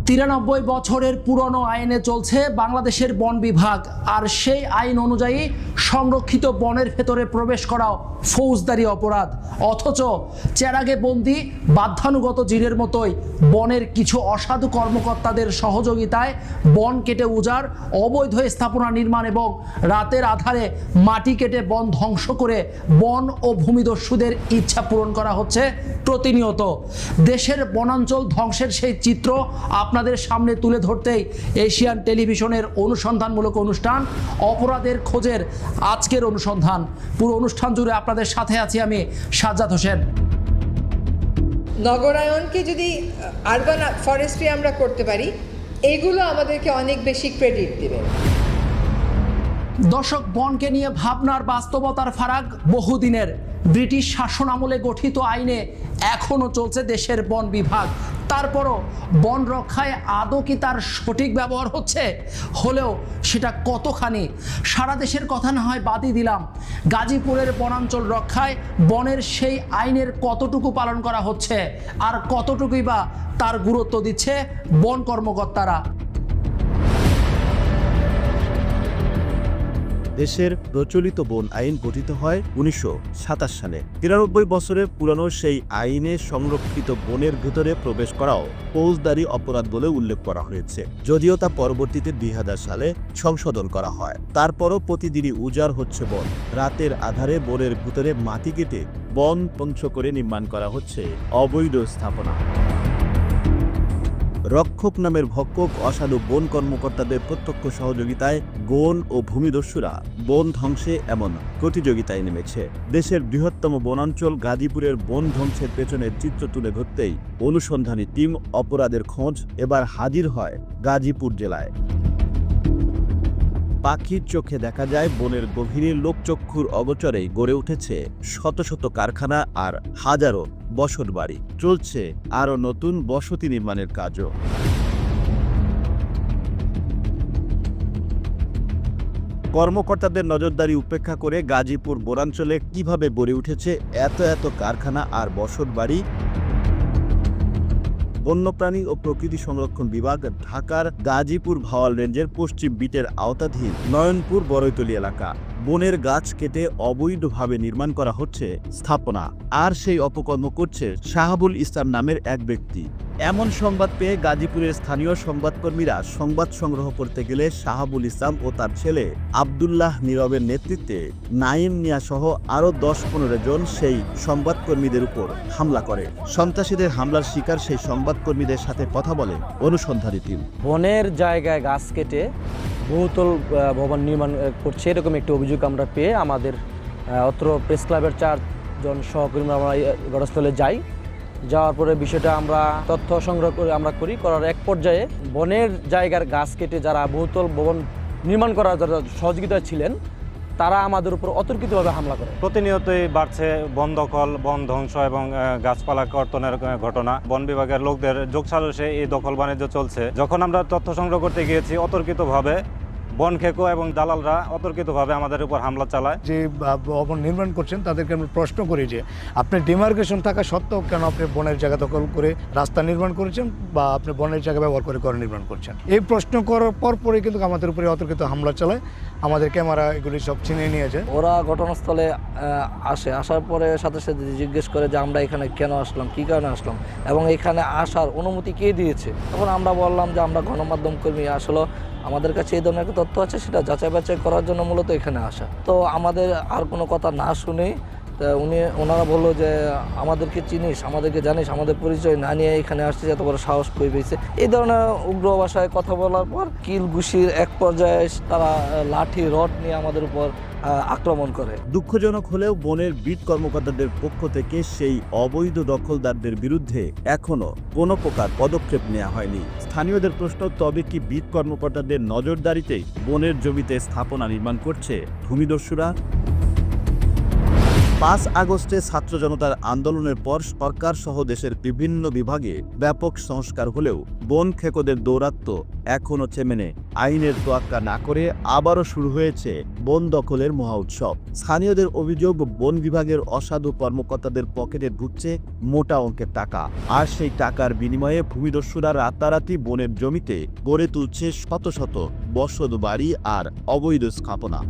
93 বছরের পুরনো আইনে চলছে বাংলাদেশের বন বিভাগ, আর সেই আইন অনুযায়ী সংরক্ষিত বনের ভেতরে প্রবেশ করাও ফৌজদারি অপরাধ। অথচ চেরাগে বন্দি বাধ্যানুগত জিনের মতোই বনের কিছু অসাধু কর্মকর্তাদের সহযোগিতায় বন কেটে উজাড়, অবৈধ স্থাপনা নির্মাণ এবং রাতের আধারে মাটি কেটে বন ধ্বংস করে বন ও ভূমিদস্যুদের ইচ্ছা পূরণ করা হচ্ছে প্রতিনিয়ত। দেশের বনাঞ্চল ধ্বংসের সেই চিত্র আপনাদের সামনে তুলে ধরতেই এশিয়ান টেলিভিশনের অনুসন্ধানমূলক অনুষ্ঠান অপরাধের খোঁজের আজকের অনুসন্ধান। পুরো অনুষ্ঠান জুড়ে আপনাদের সাথে আছি আমি সাজ্জাদ হোসেন। নগরায়নকে যদি আরবান ফরেস্ট্রি আমরা করতে পারি, এগুলো আমাদেরকে অনেক বেশি ক্রেডিট দেবে। দর্শক, বনকে নিয়ে ভাবনার বাস্তবতার ফারাক বহুদিনের। ব্রিটিশ শাসন আমলে গঠিত আইনে এখনো চলছে দেশের বন বিভাগ। তারপরও বন রক্ষায় আদৌ কি তার সঠিক ব্যবহার হচ্ছে? হলেও সেটা কতখানি? সারা দেশের কথা না হয় বাদই দিলাম, গাজীপুরের বনাঞ্চল রক্ষায় বনের সেই আইনের কতটুকু পালন করা হচ্ছে, আর কতটুকুই বা তার গুরুত্ব দিচ্ছে বন কর্মকর্তারা? দেশের প্রচলিত বন আইন গঠিত হয় 1927 সালে। 93 বছরের পুরানো সেই আইনে সংরক্ষিত বনের ভিতরে প্রবেশ করাও ফৌজদারি অপরাধ বলে উল্লেখ করা হয়েছে, যদিও তা পরবর্তীতে 2000 সালে সংশোধন করা হয়। তারপরও প্রতিদিনই উজাড় হচ্ছে বন। রাতের আধারে বনের ভিতরে মাটি কেটে বন ধ্বংস করে নির্মাণ করা হচ্ছে অবৈধ স্থাপনা। রক্ষক নামের ভক্ষক অসাধু বন কর্মকর্তাদের প্রত্যক্ষ সহযোগিতায় গণ ও ভূমিদস্যুরা বন ধ্বংসে এমন প্রতিযোগিতায় নেমেছে। দেশের বৃহত্তম বনাঞ্চল গাজীপুরের বন ধ্বংসের পেছনের চিত্র তুলে ধরতেই অনুসন্ধানী টিম অপরাধের খোঁজ এবার হাজির হয় গাজীপুর জেলায়। পাখির চোখে দেখা যায় বনের গভীরে লোকচক্ষুর অগোচরেই গড়ে উঠেছে শত শত কারখানা আর হাজারো বসতবাড়ি। চলছে আরও নতুন বসতি নির্মাণের কাজও। কর্মকর্তাদের নজরদারি উপেক্ষা করে গাজীপুর বনাঞ্চলে কিভাবে গড়ে উঠেছে এত কারখানা আর বসতবাড়ি? বন্যপ্রাণী ও প্রকৃতি সংরক্ষণ বিভাগ ঢাকার গাজীপুর ভাওয়াল রেঞ্জের পশ্চিম বিটের আওতাধীন নয়নপুর বড়ইতলী এলাকা। বনের গাছ কেটে অবৈধভাবে নির্মাণ করা হচ্ছে স্থাপনা, আর সেই অপকর্ম করছে শাহাবুল ইসলাম নামের এক ব্যক্তি। এমন সংবাদ পেয়ে গাজীপুরের স্থানীয় সংবাদকর্মীরা সংবাদ সংগ্রহ করতে গেলে শাহাবুল ইসলাম ও তার ছেলে আব্দুল্লাহ নীরবের নেতৃত্বে নাইম মিয়া সহ আরও 10-15 জন সেই সংবাদকর্মীদের উপর হামলা করে। সন্ত্রাসীদের হামলার শিকার সেই সংবাদকর্মীদের সাথে কথা বলে অনুসন্ধানী টিম। বনের জায়গায় গাছ কেটে বহুতল ভবন নির্মাণ করছে, এরকম একটি অভিযোগ আমরা পেয়ে আমাদের অত্র প্রেস ক্লাবের 4 জন সহকর্মী আমরা ঘটনাস্থলে যাই। যাওয়ার পরে বিষয়টা আমরা তথ্য সংগ্রহ করার এক পর্যায়ে বনের জায়গার গাছ কেটে যারা বহুতল ভবন নির্মাণ করার যারা সহযোগিতা ছিলেন তারা আমাদের উপর অতর্কিতভাবে হামলা করে। প্রতিনিয়তই বাড়ছে বন দখল, বন ধ্বংস এবং গাছপালা কর্তনের ঘটনা। বন বিভাগের লোকদের যোগসাজশে এই দখল বাণিজ্য চলছে। যখন আমরা তথ্য সংগ্রহ করতে গিয়েছি, অতর্কিতভাবে বন খেকো এবং দালালরা অতর্কিতভাবে আমাদের উপর হামলা চালায়। যে ভবন নির্মাণ করছেন তাদেরকে আমরা প্রশ্ন করি যে আপনি ডিমার্কেশন থাকা সত্ত্বেও কেন আপনি বনের জায়গা দখল করে রাস্তা নির্মাণ করেছেন বা আপনি বনের জায়গা ব্যবহার করে ঘর নির্মাণ করছেন? এই প্রশ্ন করার পরই কিন্তু আমাদের উপরে অতর্কিত হামলা চালায়। আমাদের ক্যামেরা এগুলি সব ছিনিয়ে নিয়েছে। ওরা ঘটনাস্থলে আসার পরে সাথে সাথে জিজ্ঞেস করে যে আমরা এখানে কেন আসলাম, কী কারণে আসলাম এবং এখানে আসার অনুমতি কে দিয়েছে। তখন আমরা বললাম যে আমরা গণমাধ্যম কর্মী, আসলে আমাদের কাছে এই ধরনের একটা তথ্য আছে, সেটা যাচাই বাছাই করার জন্য মূলত এখানে আসা। তো আমাদের আর কোনো কথা না শুনেই ওনারা বললো যে আমাদেরকে চিনিস, আমাদেরকে জানিস, আমাদের পরিচয় না নিয়ে এখানে আসছে, এত বড় সাহস কই পেয়েছে। এই ধরনের উগ্র ভাষায় কথা বলার পর কিল ঘুষির এক পর্যায়ে তারা লাঠি রড নিয়ে আমাদের উপর আক্রমণ করে। দুঃখজনক হলেও বনের বিট কর্মকর্তাদের পক্ষ থেকে সেই অবৈধ দখলদারদের বিরুদ্ধে এখনো কোনো প্রকার পদক্ষেপ নেওয়া হয়নি। স্থানীয়দের প্রশ্ন, তবে কি বিট কর্মকর্তাদের নজরদারিতেই বনের জমিতে স্থাপনা নির্মাণ করছে ভূমিদস্যুরা? 5 আগস্টে ছাত্র জনতার আন্দোলনের পর সরকার সহ দেশের বিভিন্ন বিভাগে ব্যাপক সংস্কার হলেও বন খেকোদের দৌরাত্ম্য এখনও থেমে নেই। আইনের তোয়াক্কা না করে আবারও শুরু হয়েছে বন দখলের মহা উৎসব। স্থানীয়দের অভিযোগ, বন বিভাগের অসাধু কর্মকর্তাদের পকেটে ঢুকছে মোটা অঙ্কের টাকা, আর সেই টাকার বিনিময়ে ভূমিদস্যুরা রাতারাতি বনের জমিতে গড়ে তুলছে শত শত বসত বাড়ি আর অবৈধ স্থাপনা।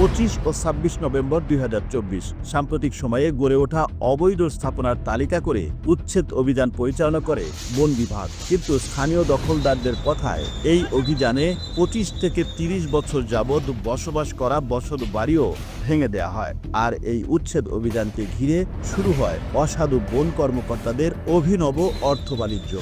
25 ও 26 নভেম্বর 2024 সাম্প্রতিক সময়ে গড়ে ওঠা অবৈধ স্থাপনার তালিকা করে উচ্ছেদ অভিযান পরিচালনা করে বন বিভাগ। কিন্তু স্থানীয় দখলদারদের কথায় এই অভিযানে 25 থেকে 30 বছর যাবৎ বসবাস করা বসত বাড়িও ভেঙে দেওয়া হয়। আর এই উচ্ছেদ অভিযানকে ঘিরে শুরু হয় অসাধু বন কর্মকর্তাদের অভিনব অর্থ বাণিজ্য।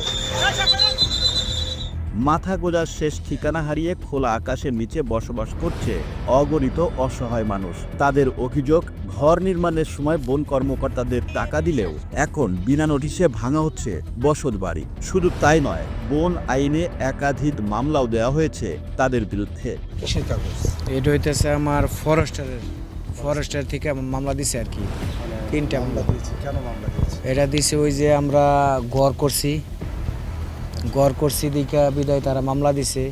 মাথা গোঁজার শেষ ঠিকানা হারিয়ে খোলা আকাশের নিচে বসবাস করছে অগণিত অসহায় মানুষ। তাদের অভিযোগ, ঘর নির্মাণের সময় বন কর্মকর্তাদের টাকা দিলেও এখন বিনা নোটিশে ভাঙা হচ্ছে বসত বাড়ি। শুধু তাই নয়, বন আইনে একাধিক মামলাও দেওয়া হয়েছে তাদের বিরুদ্ধে। এটা হইতেছে আমার ফরেস্টের থেকে মামলা দিছে আর কি, 3টা মামলা দিয়েছে। কেন মামলা দিয়েছে? এটা দিছে ওই যে আমরা ঘর করছি দিকে বিদায় তারা মামলা দিছে,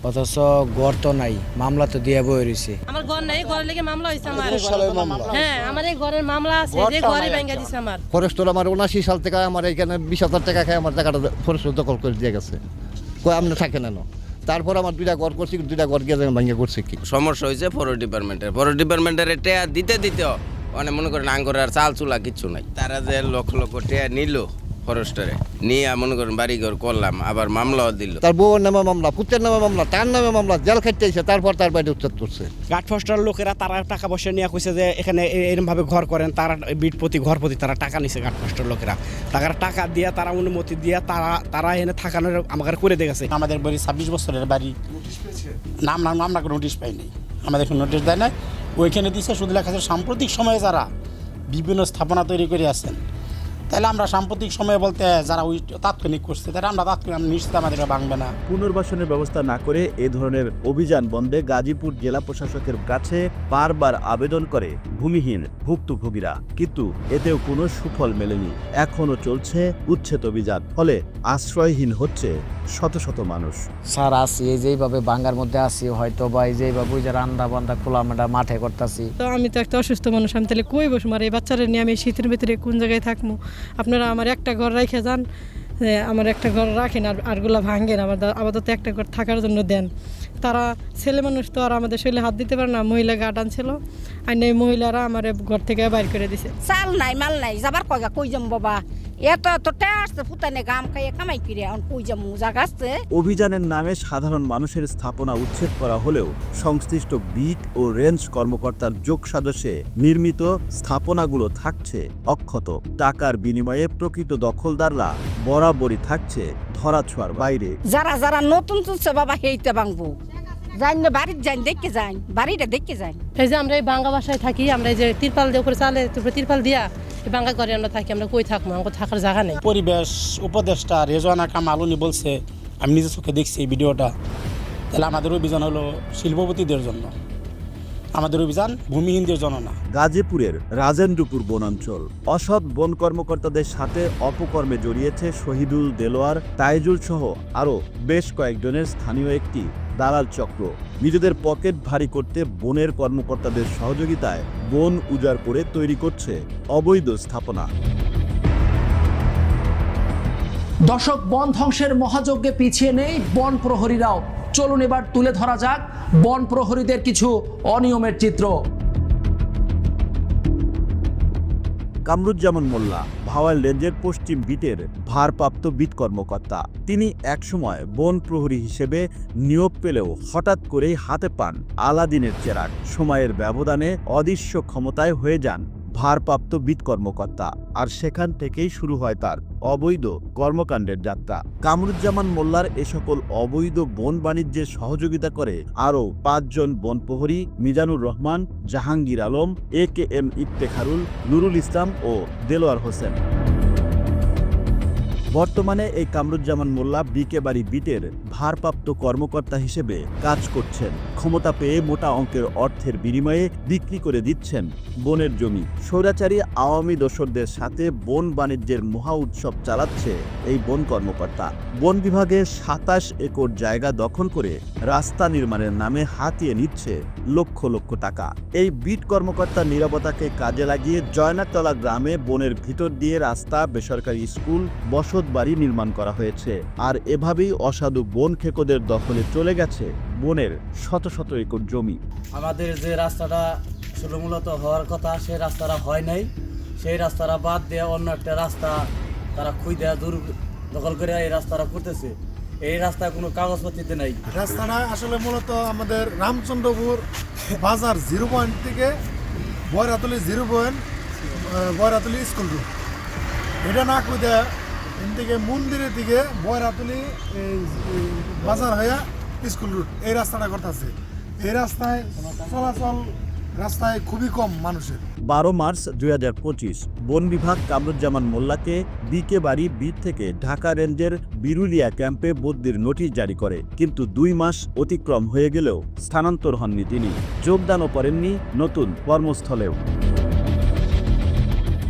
অথচ ঘর তো নাই, মামলা তো দিয়ে বই রয়েছে। আমার ঘর নাই, ঘরের লেগে মামলা হয়েছে আমার। হ্যাঁ, আমার এই ঘরের মামলা আছে, যে ঘরে ভেঙে দিছে আমার। ফরেস্টর আমার 79 সাল থেকে আমার এইখানে 20,000 টাকা খায় আমার জায়গাটা ফরেস্টর দখল করে দিয়ে গেছে। কয় আপনি থাকে না। তারপর আমার 2টা ঘর করছি, 2টা ঘর গিয়ে ভেঙে করছে। কি সমস্যা হয়েছে ফরেস্ট ডিপার্টমেন্টের টেয়া দিতে অনেক মনে করেন আঙ্গুর আর চাল চুলা কিচ্ছু নাই। তারা যে লক্ষ লক্ষ টেয়া নিল ফরেস্টারে নিয়ে মনে করেন বাড়ি ঘর করলাম, আবার মামলাও দিল। তার বউর নামে মামলা, পুত্রের নামে মামলা, তার নামে মামলা, জেল খাইতেছে। তারপর তার বাড়ি উচ্ছেদ করছে। গার্ড ফরেস্টার লোকেরা তারা টাকা পয়সা নিয়ে কইছে যে এখানে এরকম ভাবে ঘর করেন, তারা বিট প্রতি ঘর প্রতি তারা টাকা নিছে। গার্ড ফরেস্টার লোকেরা টাকা দিয়ে, তারা অনুমতি দিয়ে তারা এনে থাকানোর আমাকে করে দিয়ে গেছে। আমাদের বাড়ি 26 বছরের বাড়ি, নাম আমরা কোনো নোটিশ পাইনি, আমাদের কোনো নোটিশ দেয় না। ওইখানে দিছে শুধু লেখা আছে সাম্প্রতিক সময়ে যারা বিভিন্ন স্থাপনা তৈরি করে আছেন, তাহলে আমরা সাম্প্রতিক সময়ে বলতে যারা ওই তাৎক্ষণিক করছে, তাহলে আমরা তাৎক্ষণিক নিশ্চিত আমাদের ভাঙবে না। পুনর্বাসনের ব্যবস্থা না করে এ ধরনের অভিযান বন্ধে গাজীপুর জেলা প্রশাসকের কাছে বারবার আবেদন করে ভূমিহীন ভুক্তভোগীরা, কিন্তু এতেও কোনো সুফল মেলেনি। এখনও চলছে উচ্ছেদ অভিযান, ফলে আশ্রয়হীন হচ্ছে শত শত মানুষ। স্যার আসি এই যেইভাবে বাঙ্গার মধ্যে আসি, হয়তো বা এই যেইভাবে ওই যে রান্না বান্দা খোলা মাঠে করতেছি। তো আমি তো একটা অসুস্থ মানুষ, আমি তাহলে কই বসবো? আর এই বাচ্চারা নিয়ে আমি শীতের ভিতরে কোন জায়গায় থাকবো? আপনারা আমার একটা ঘর রেখে যান, আমার একটা ঘর রাখেন, আরগুলা ভাঙেন, আপাতত একটা ঘর থাকার জন্য দেন। তারা ছেলে মানুষ তো আর আমাদের শরীরে হাত দিতে পারে না। মহিলা গার্ডান ছিল, আর এই মহিলারা আমার ঘর থেকে বাইর করে দিছে। চাল নাই, মাল নাই, যাবার কই যাম বাবা? এত আসছে ফুটানে গাম খাইয়ে কামাই ফিরে কই যাম জায়গা আসছে। অভিযানের নামে সাধারণ মানুষের স্থাপনা উচ্ছেদ করা হলেও সংশ্লিষ্ট বিট ও রেঞ্জ কর্মকর্তার যোগ সাজশে নির্মিত স্থাপনাগুলো থাকছে অক্ষত। টাকার বিনিময়ে প্রকৃত দখলদাররা বরাবরই থাকছে ধরাছোঁয়ার বাইরে। যারা নতুন তুলছে বাবা হেইতে ভাঙবো, যাই না বাড়ির যাই দেখে যাই, বাড়িটা দেখে যাই। এই যে আমরা এই বাঙ্গা বাসায় থাকি, আমরা এই যে তিরপাল দিয়ে উপরে চালে তিরপাল দিয়া বাঙ্গা করে আমরা থাকি। আমরা কই থাকবো? আমাকে থাকার জায়গা নেই। পরিবেশ উপদেষ্টা রেজওয়ানা কামাল উনি বলছে, আমি নিজের চোখে দেখছি এই ভিডিওটা। তাহলে আমাদের অভিযান হলো শিল্পপতিদের জন্য, আমাদের অভিযান ভূমিহীনদের জন্য না। গাজীপুরের রাজেন্দ্রপুর বনাঞ্চল অসৎ বন কর্মকর্তাদের সাথে অপকর্মে জড়িয়েছে শহীদুল, দেলোয়ার, তাইজুল সহ আরও বেশ কয়েকজনের স্থানীয় একটি দালাল চক্র। নিজেদের পকেট ভারী করতে বনের কর্মকর্তাদের সহযোগিতায় বন উজাড় করে তৈরি করছে অবৈধ স্থাপনা। দশক বন ধ্বংসের মহাযজ্ঞে পিছিয়ে নেই বন প্রহরীরাও। চলুন এবার তুলে ধরা যাক বন প্রহরীদের কিছু অনিয়মের চিত্র। কামরুজ্জামান মোল্লা ভাওয়াল রেঞ্জের পশ্চিম বিটের ভারপ্রাপ্ত বিট কর্মকর্তা। তিনি একসময় বন প্রহরী হিসেবে নিয়োগ পেলেও হঠাৎ করেই হাতে পান আলাদিনের চেরাগ। সময়ের ব্যবধানে অদৃশ্য ক্ষমতায় হয়ে যান ভারপ্রাপ্ত বিট কর্মকর্তা, আর সেখান থেকেই শুরু হয় তার অবৈধ কর্মকাণ্ডের যাত্রা। কামরুজ্জামান মোল্লার এ সকল অবৈধ বন বাণিজ্যে সহযোগিতা করে আরও 5 জন বন প্রহরী: মিজানুর রহমান, জাহাঙ্গীর আলম, AKM ইফতেখারুল, নুরুল ইসলাম ও দেলোয়ার হোসেন। বর্তমানে এই কামরুজ্জামান মোল্লা বিকে বাড়ি বিটের ভারপ্রাপ্ত কর্মকর্তা হিসেবে কাজ করছেন। ক্ষমতা পেয়ে মোটা অঙ্কের অর্থের বিনিময়ে বিক্রি করে দিচ্ছেন বনের জমি। স্বৈরাচারী আওয়ামী দোসরদের সাথে বন বাণিজ্যের মহা উৎসব চালাচ্ছে এই বন কর্মকর্তা। বন বিভাগে 27 একর জায়গা দখল করে রাস্তা নির্মাণের নামে হাতিয়ে নিচ্ছে লক্ষ লক্ষ টাকা। এই বিট কর্মকর্তার নিরাপত্তাকে কাজে লাগিয়ে জয়নাতলা গ্রামে বনের ভিতর দিয়ে রাস্তা, বেসরকারি স্কুল, বসত বাড়ি নির্মাণ করা হয়েছে। আর এভাবেই অসাধু বন খেকোদের দখলে চলে গেছে বনের শত শত একর জমি। আমাদের যে রাস্তাটা শুরু মূলত হওয়ার কথা, সেই রাস্তাটা হয় নাই। সেই রাস্তাটা বাদ দিয়ে অন্য একটা রাস্তা তারা খুঁজে দূর দখল করে এই রাস্তাটা করতেছে। এই রাস্তায় কোনো কাগজপত্রিতে নাই। রাস্তাটা আসলে মূলত আমাদের রামচন্দ্রপুর বাজার 0 পয়েন্ট থেকে বয়রাতলি 0 পয়েন্ট বয়রাতলি স্কুল রুট, এটা না খুঁজে এখান থেকে মন্দিরের দিকে বয়রাতলি বাজার হয়ে স্কুল রুট, এই রাস্তাটা করতেছে। এই রাস্তায় চলাচল রাস্তায় খুবই কম মানুষের। 12 মার্চ 2025 বন বিভাগ কামরুজ্জামান মোল্লাকে বিকে বাড়ি বিট থেকে ঢাকা রেঞ্জের বিরুলিয়া ক্যাম্পে বদলির নোটিশ জারি করে। কিন্তু 2 মাস অতিক্রম হয়ে গেলেও স্থানান্তর হননি তিনি, যোগদানও করেননি নতুন কর্মস্থলেও।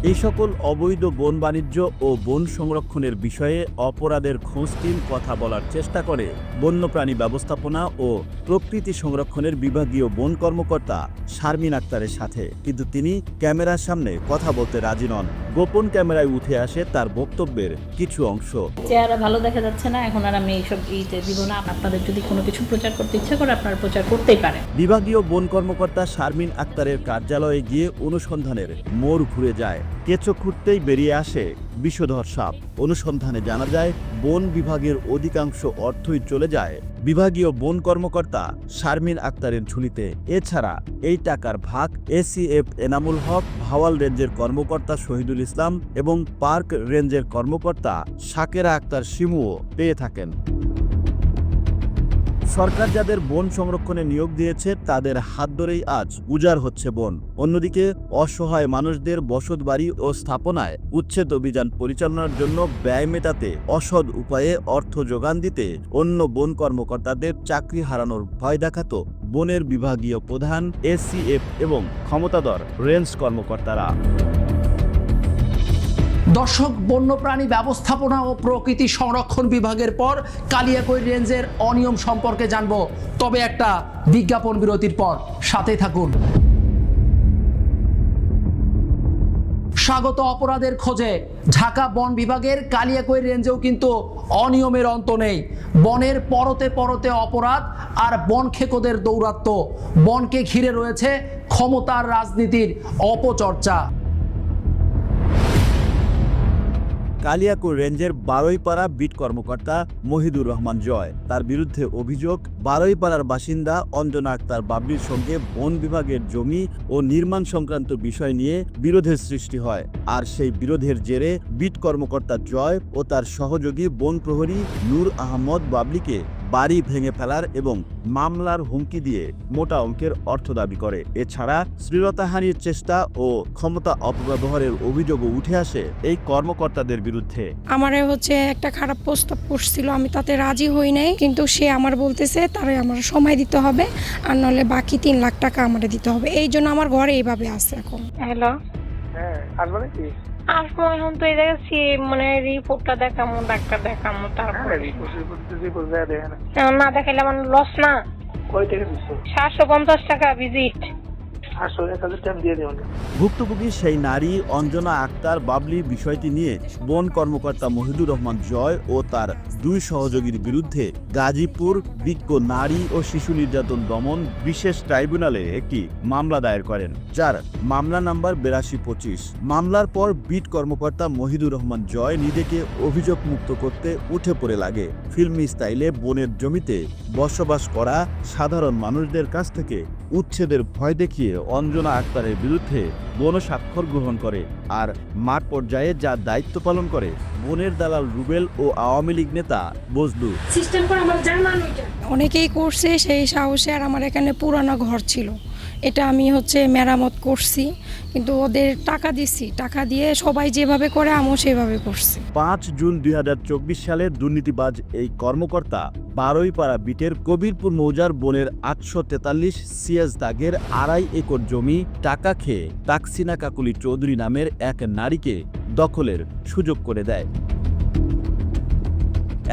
এই সকল অবৈধ বন বাণিজ্য ও বন সংরক্ষণের বিষয়ে অপরাধের খোঁজ টিম কথা বলার চেষ্টা করে বন্যপ্রাণী ব্যবস্থাপনা ও প্রকৃতি সংরক্ষণের বিভাগীয় বন কর্মকর্তা শারমিন আক্তারের সাথে, কিন্তু তিনি ক্যামেরার সামনে কথা বলতে রাজি নন। গোপন ক্যামেরায় উঠে আসে তার বক্তব্যের কিছু অংশ। চেহারা ভালো দেখা যাচ্ছে না, এখন আর আমি এইসব দিব না। আপনাদের যদি কোনো কিছু প্রচার করতে ইচ্ছা করে আপনারা প্রচার করতেই পারেন। বিভাগীয় বন কর্মকর্তা শারমিন আক্তারের কার্যালয়ে গিয়ে অনুসন্ধানের মোড় ঘুরে যায়। কেঁচো খুঁড়তেই বেরিয়ে আসে বিষধর সাপ। অনুসন্ধানে জানা যায় বন বিভাগের অধিকাংশ অর্থই চলে যায় বিভাগীয় বন কর্মকর্তা শারমিন আক্তারের ঝুলিতে। এছাড়া এই টাকার ভাগ এসিএফ এনামুল হক, ভাওয়াল রেঞ্জের কর্মকর্তা শহীদুল ইসলাম এবং পার্ক রেঞ্জের কর্মকর্তা শাকেরা আক্তার শিমুও পেয়ে থাকেন। সরকার যাদের বন সংরক্ষণে নিয়োগ দিয়েছে তাদের হাত ধরেই আজ উজাড় হচ্ছে বন। অন্যদিকে অসহায় মানুষদের বসতবাড়ি ও স্থাপনায় উচ্ছেদ অভিযান পরিচালনার জন্য ব্যয় মেটাতে অসৎ উপায়ে অর্থ যোগান দিতে অন্য বন কর্মকর্তাদের চাকরি হারানোর ভয় দেখাতো বনের বিভাগীয় প্রধান, এসিএফ এবং ক্ষমতাধর রেঞ্জ কর্মকর্তারা। দর্শক, বন্যপ্রাণী ব্যবস্থাপনা ও প্রকৃতি সংরক্ষণ বিভাগের পর কালিয়াকৈর রেঞ্জের অনিয়ম সম্পর্কে জানব, তবে একটা বিজ্ঞাপন বিরতির পর। সাথে থাকুন। স্বাগত অপরাধের খোঁজে ঢাকা বন বিভাগের কালিয়াকৈর রেঞ্জেও কিন্তু অনিয়মের অন্ত নেই। বনের পরতে পরতে অপরাধ আর বন খেকোদের দৌরাত্ম্য। বনকে ঘিরে রয়েছে ক্ষমতার রাজনীতির অপচর্চা। কালিয়াকৈর রেঞ্জের বারৈপাড়া বিট কর্মকর্তা মহিদুর রহমান জয়, তার বিরুদ্ধে অভিযোগ বারৈপাড়ার বাসিন্দা অঞ্জনা আক্তার বাবলির সঙ্গে বন বিভাগের জমি ও নির্মাণ সংক্রান্ত বিষয় নিয়ে বিরোধের সৃষ্টি হয়। আর সেই বিরোধের জেরে বিট কর্মকর্তা জয় ও তার সহযোগী বন প্রহরী নূর আহমদ বাবলিকে বাড়ি ভেঙে ফেলার এবং মামলার হুমকি দিয়ে মোটা অঙ্কের অর্থ দাবি করে। এছাড়া শ্লীলতাহানির চেষ্টা ও ক্ষমতা অপব্যবহারের অভিযোগও উঠে আসে এই কর্মকর্তাদের বিরুদ্ধে। আমারে একটা খারাপ প্রস্তাব করছিল, আমি তাতে রাজি হই নাই, কিন্তু সে আমার বলতেছে তারে আমার সময় দিতে হবে, আর নাহলে বাকি 3 লাখ টাকা আমারে দিতে হবে। এই জন্য আমার ঘরে এইভাবে আছে এখন। হ্যালো, হ্যাঁ আসবো নাকি? আসবো এখন তো এই জায়গায় মানে রিপোর্টটা দেখামো, ডাক্তার দেখামো, তারপরে না দেখাইলে আমার লস না। কয় টাকা দিচ্ছ? 750 টাকা ভিজিট। ভুক্তভোগী সেই নারী অঞ্জনা আক্তার বাবলি বিষয়টি নিয়ে বন কর্মকর্তা মহিদুর রহমান জয় ও তার 2 সহযোগীর বিরুদ্ধে গাজীপুর বিজ্ঞ নারী ও শিশু নির্যাতন দমন বিশেষ ট্রাইব্যুনালে একটি মামলা দায়ের করেন, যার মামলা নাম্বার 8225। মামলার পর বিট কর্মকর্তা মহিদুর রহমান জয় নিজেকে অভিযোগ মুক্ত করতে উঠে পড়ে লাগে। ফিল্মি স্টাইলে বনের জমিতে বসবাস করা সাধারণ মানুষদের কাছ থেকে উচ্ছেদের ভয় দেখিয়ে অঞ্জনা আক্তারের বিরুদ্ধে বন স্বাক্ষর গ্রহণ করে। আর মাঠ পর্যায়ে যা দায়িত্ব পালন করে বনের দালাল রুবেল ও আওয়ামী লীগ নেতা বজলু। অনেকেই করছে সেই সাহসে। আর আমার এখানে পুরানো ঘর ছিল, এটা আমি হচ্ছে মেরামত করছি, কিন্তু ওদের টাকা দিছি, টাকা দিয়ে সবাই যেভাবে করে আমিও সেভাবে করছি। 5 জুন 2024 সালে দুর্নীতিবাজ এই কর্মকর্তা বারুইপাড়া বিটের কবিরপুর মৌজার বনের 843 সিএস দাগের 2.5 একর জমি টাকা খেয়ে তাকসিনা কাকুলি চৌধুরী নামের এক নারীকে দখলের সুযোগ করে দেয়।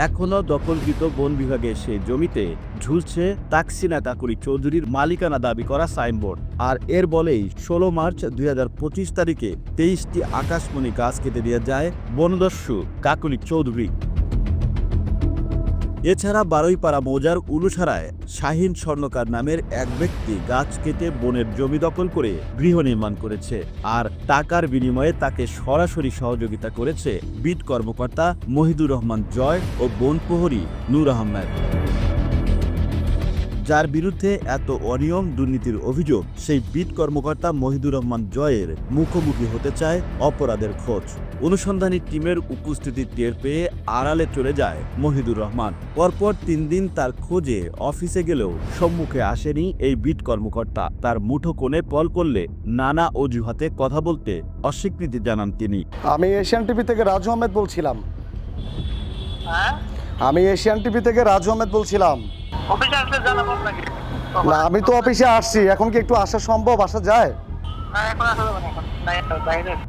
এখনও দখলকৃত বন বিভাগের সেই জমিতে ঝুলছে তাকসিনা কাকুলি চৌধুরীর মালিকানা দাবি করা সাইনবোর্ড। আর এর বলেই 16 মার্চ 2025 তারিখে 23টি আকাশমণি গাছ কেটে দিয়ে যায় বনদস্যু কাকুলি চৌধুরী। এছাড়া বারুইপাড়া মৌজার উলুছাড়ায় শাহিন স্বর্ণকার নামের এক ব্যক্তি গাছ কেটে বনের জমি দখল করে গৃহ নির্মাণ করেছে, আর টাকার বিনিময়ে তাকে সরাসরি সহযোগিতা করেছে বিট কর্মকর্তা মহিদুর রহমান জয় ও বন প্রহরী নূর আহমেদ। যার বিরুদ্ধে এত অনিয়ম দুর্নীতির অভিযোগ, সেই বিট কর্মকর্তা মহিদুর রহমান জয়ের মুখোমুখি হতে চায় অপরাধের খোঁজ। অনুসন্ধানী টিমের উপস্থিতি টের পেয়ে আড়ালে চলে যায় মহিদুর রহমান। পরপর 3 দিন তার খোঁজে অফিসে গেলেও সম্মুখে আসেনি এই বিট কর্মকর্তা। তার মুঠো কোণে কল করলে নানা অজুহাতে কথা বলতে অস্বীকৃতি জানান তিনি। আমি এশিয়ান টিভি থেকে রাজু আহমেদ বলছিলাম। না, আমি তো অফিসে আসছি, এখন কি একটু আসা সম্ভব? আসা যায়?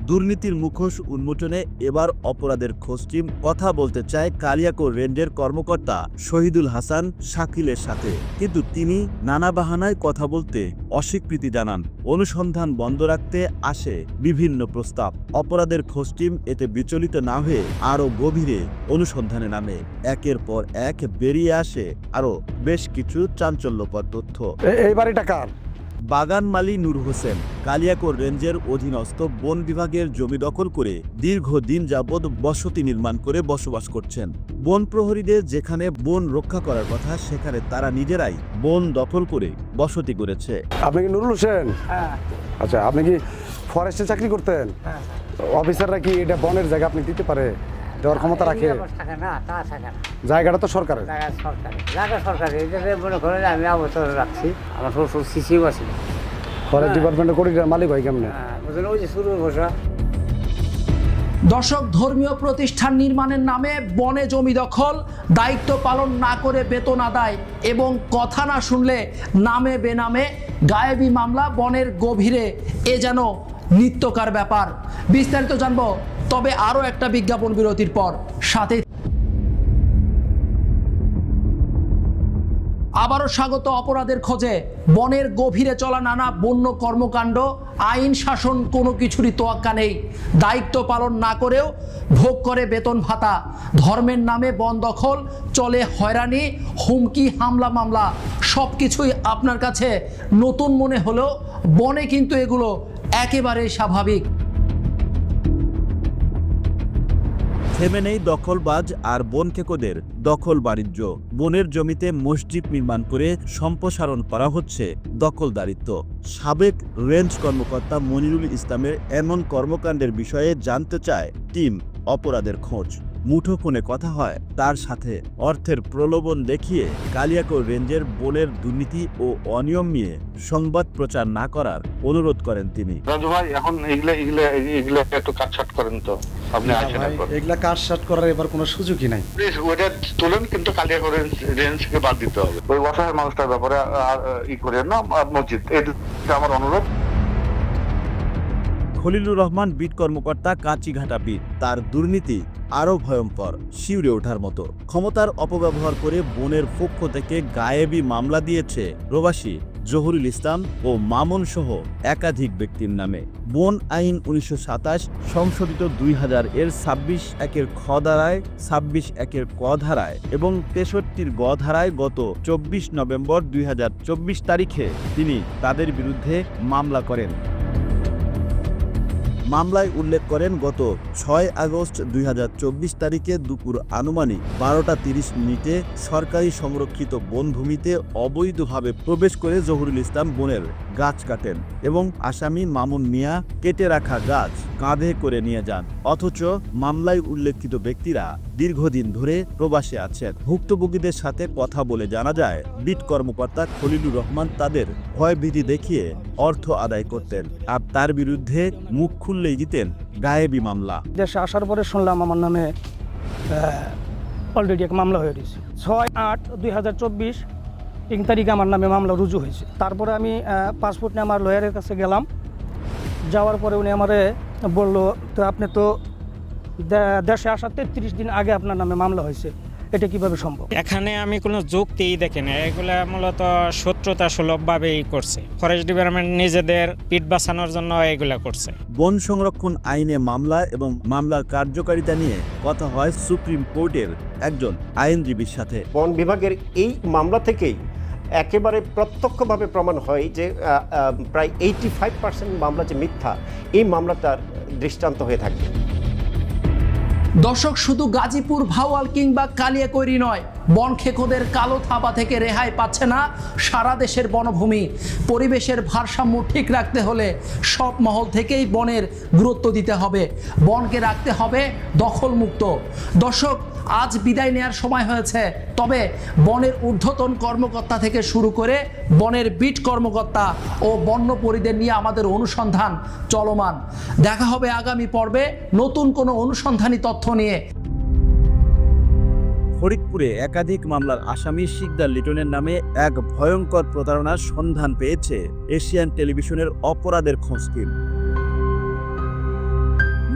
দুর্নীতির মুখোশ উন্মোচনে এবার অপরাধের খোঁজ টিম কথা বলতে চায় কালিয়াকৈর রেঞ্জের কর্মকর্তা শহীদুল হাসান শাকিলের সাথে, কিন্তু তিনি নানা বাহানায় কথা বলতে অস্বীকৃতি জানান। অনুসন্ধান বন্ধ রাখতে আসে বিভিন্ন প্রস্তাব। অপরাধের খোঁজ টিম এতে বিচলিত না হয়ে আরও গভীরে অনুসন্ধানে নামে। একের পর এক বেরিয়ে আসে আরও বেশ কিছু চাঞ্চল্যকর তথ্য। এই বাড়িটা কার? বাগান মালি নূর হোসেন কালিয়াকৈর রেঞ্জের অধীনস্থ বন বিভাগের জমি দখল করে দীর্ঘদিন যাবৎ বসতি নির্মাণ করে বসবাস করছেন। বন প্রহরীদের যেখানে বন রক্ষা করার কথা, সেখানে তারা নিজেরাই বন দখল করে বসতি করেছে। আপনি কি নুরুল হোসেন? আচ্ছা, আপনি কি ফরেস্টে চাকরি করতেন? অফিসাররা কি এটা বনের জায়গা আপনি দিতে পারে, দেওয়ার ক্ষমতা রাখে? জায়গাটা তো সরকারের। আমি অবসর রাখছি, আমার শ্বশুর সিসিও আছে। ফরেস্ট ডিপার্টমেন্টের কোটিটার মালিক হয় কেমনে? দর্শক, ধর্মীয় প্রতিষ্ঠান নির্মাণের নামে বনে জমি দখল, দায়িত্ব পালন না করে বেতন আদায় এবং কথা না শুনলে নামে বেনামে গায়েবী মামলা বনের গভীরে, এ যেন নিত্যকার ব্যাপার। বিস্তারিত জানবো, তবে আরও একটা বিজ্ঞাপন বিরতির পর। সাথে আবারও স্বাগত অপরাধের খোঁজে। বনের গভীরে চলা নানা বন্য কর্মকাণ্ড, আইন শাসন কোনো কিছুরই তোয়াক্কা নেই। দায়িত্ব পালন না করেও ভোগ করে বেতন ভাতা। ধর্মের নামে বন দখল, চলে হয়রানি, হুমকি, হামলা মামলা। সব কিছুই আপনার কাছে নতুন মনে হলেও বনে কিন্তু এগুলো একেবারে স্বাভাবিক। থেমে নেই দখলবাজ আর বন খেকোদের দখল বাণিজ্য। বনের জমিতে মসজিদ নির্মাণ করে সম্প্রসারণ করা হচ্ছে দখলদারিত্ব। সাবেক রেঞ্জ কর্মকর্তা মনিরুল ইসলামের এমন কর্মকাণ্ডের বিষয়ে জানতে চায় টিম অপরাধের খোঁজ। মুঠোফোনে কথা হয় তার সাথে। অর্থের প্রলোভন দেখিয়ে কালিয়াকৈর রেঞ্জের বনের দুর্নীতি ও অনিয়ম নিয়ে সংবাদ প্রচার না করার অনুরোধ করেন তিনি। রাজু ভাই, এখন এগুলা একটু কাটছাট করেন তো, আপনি আসেন। এগুলা কাটছাট করার এবার কোনো সুযোগই নাই। প্লিজ ওটা তুলেন, কিন্তু কালিয়াকৈর রেঞ্জকে বাদ দিতে হবে। ওই অসহায় মানুষটার ব্যাপারে করেন না, মসজিদ, এটা আমার অনুরোধ। খলিলুর রহমান বিট কর্মকর্তা কাঁচিঘাটা বিট। তার দুর্নীতি আরও ভয়ঙ্কর, শিউরে ওঠার মতো। ক্ষমতার অপব্যবহার করে বনের পক্ষ থেকে গায়েবী মামলা দিয়েছে প্রবাসী জহুরুল ইসলাম ও মামুন সহ একাধিক ব্যক্তির নামে। বন আইন 1927 সংশোধিত 2000 এর 26(1) খ ধারায়, 26(1) ক ধারায় এবং 63 গ ধারায় গত 24 নভেম্বর 2024 তারিখে তিনি তাদের বিরুদ্ধে মামলা করেন। মামলায় উল্লেখ করেন গত 6 আগস্ট 2024 তারিখে দুপুর আনুমানিক 12টা 30 মিনিটে সরকারি সংরক্ষিত বনভূমিতে অবৈধভাবে প্রবেশ করে জহুরুল ইসলাম বনের গাছ কাটেন এবং আসামি মামুন মিয়া কেটে রাখা গাছ কাঁধে করে নিয়ে যান। অথচ মামলায় উল্লেখিত ব্যক্তিরা দীর্ঘদিন ধরে প্রবাসে আছেন। ভুক্তভোগীদের সাথে কথা বলে জানা যায় বিট কর্মকর্তা খলিলুর রহমান তাদের ভয়ভীতি দেখিয়ে অর্থ আদায় করতেন আর তার বিরুদ্ধে মুখ খুললেই দিতেন গায়েবী মামলা। দেশে আসার পরে শুনলাম আমার নামে অলরেডি এক মামলা হয়ে গেছে। 6/8/2024 3 তারিখে আমার নামে মামলা রুজু হয়েছে। তারপরে আমি পাসপোর্ট নিয়ে আমার লয়ারের কাছে গেলাম। যাওয়ার পরে উনি আমারে বললো, তো আপনি তো দেশে আসার 33 দিন আগে আপনার নামে মামলা হয়েছে, এটা কিভাবে সম্ভব? এখানে আমি কোনো যুক্তিই দেখি না, এগুলা মূলত শত্রুতা সুলভভাবেই করছে। ফরেস্ট ডিপার্টমেন্ট নিজেদের পিঠ বাঁচানোর জন্য এগুলা করছে। বন সংরক্ষণ আইনে মামলা এবং মামলার কার্যকারিতা নিয়ে কথা হয় সুপ্রিম কোর্টের একজন আইনজীবীর সাথে। বন বিভাগের এই মামলা থেকেই একেবারে প্রত্যক্ষভাবে প্রমাণ হয় যে প্রায় 85% মামলা যে মিথ্যা, এই মামলাটার দৃষ্টান্ত হয়ে থাকবে। দর্শক, শুধু গাজীপুর, ভাওয়াল কিংবা কালিয়াকৈরি নয়, বন খেকোদের কালো থাবা থেকে রেহাই পাচ্ছে না সারা দেশের বনভূমি। পরিবেশের ভারসাম্য ঠিক রাখতে হলে সব মহল থেকেই বনের গুরুত্ব দিতে হবে, বনকে রাখতে হবে দখলমুক্ত। দর্শক, আজ বিদায় নেওয়ার সময় হয়েছে, তবে বনের ঊর্ধ্বতন কর্মকর্তা থেকে শুরু করে বনের বিট কর্মকর্তা ও বন্যপরীদের নিয়ে আমাদের অনুসন্ধান চলমান। দেখা হবে আগামী পর্বে নতুন কোনো অনুসন্ধানী তথ্য নিয়ে। ফরিদপুরে একাধিক মামলার আসামি শিকদার লিটনের নামে এক ভয়ঙ্কর প্রতারণার সন্ধান পেয়েছে এশিয়ান টেলিভিশনের অপরাধের খোঁজ টিম।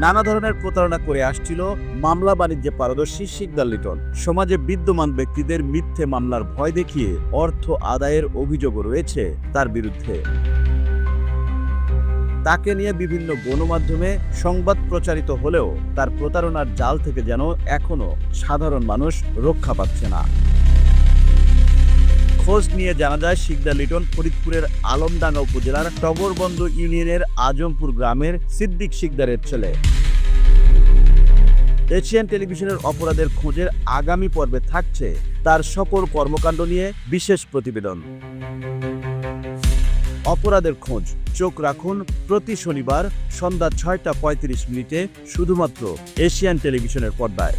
নানা ধরনের প্রতারণা করে আসছিল মামলা বাণিজ্যে পারদর্শী শিকদার লিটন। সমাজে বিদ্যমান ব্যক্তিদের মিথ্যে মামলার ভয় দেখিয়ে অর্থ আদায়ের অভিযোগও রয়েছে তার বিরুদ্ধে। তাকে নিয়ে বিভিন্ন গণমাধ্যমে সংবাদ প্রচারিত হলেও তার প্রতারণার জাল থেকে যেন এখনো সাধারণ মানুষ রক্ষা পাচ্ছে না। খোঁজ নিয়ে জানা যায় শিকদার লিটন ফরিদপুরের আলমডাঙ্গা উপজেলার টগরবন্দ ইউনিয়নের আজমপুর গ্রামের সিদ্দিক শিকদারের ছেলে। এশিয়ান টেলিভিশনের অপরাধের খোঁজের আগামী পর্বে থাকছে তার সকল কর্মকাণ্ড নিয়ে বিশেষ প্রতিবেদন। অপরাধের খোঁজ, চোখ রাখুন প্রতি শনিবার সন্ধ্যা 6টা 35 শুধুমাত্র এশিয়ান টেলিভিশনের পর্দায়।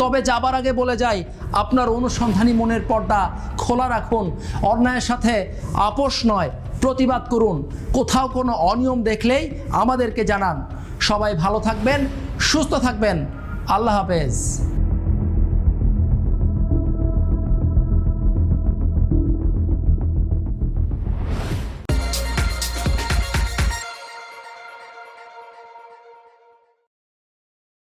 তবে যাবার আগে বলে যাই, আপনার অনুসন্ধানী মনের পর্দা খোলা রাখুন। অন্যায়ের সাথে আপোষ নয়, প্রতিবাদ করুন। কোথাও কোনো অনিয়ম দেখলেই আমাদেরকে জানান। সবাই ভালো থাকবেন, সুস্থ থাকবেন। আল্লাহ হাফেজ।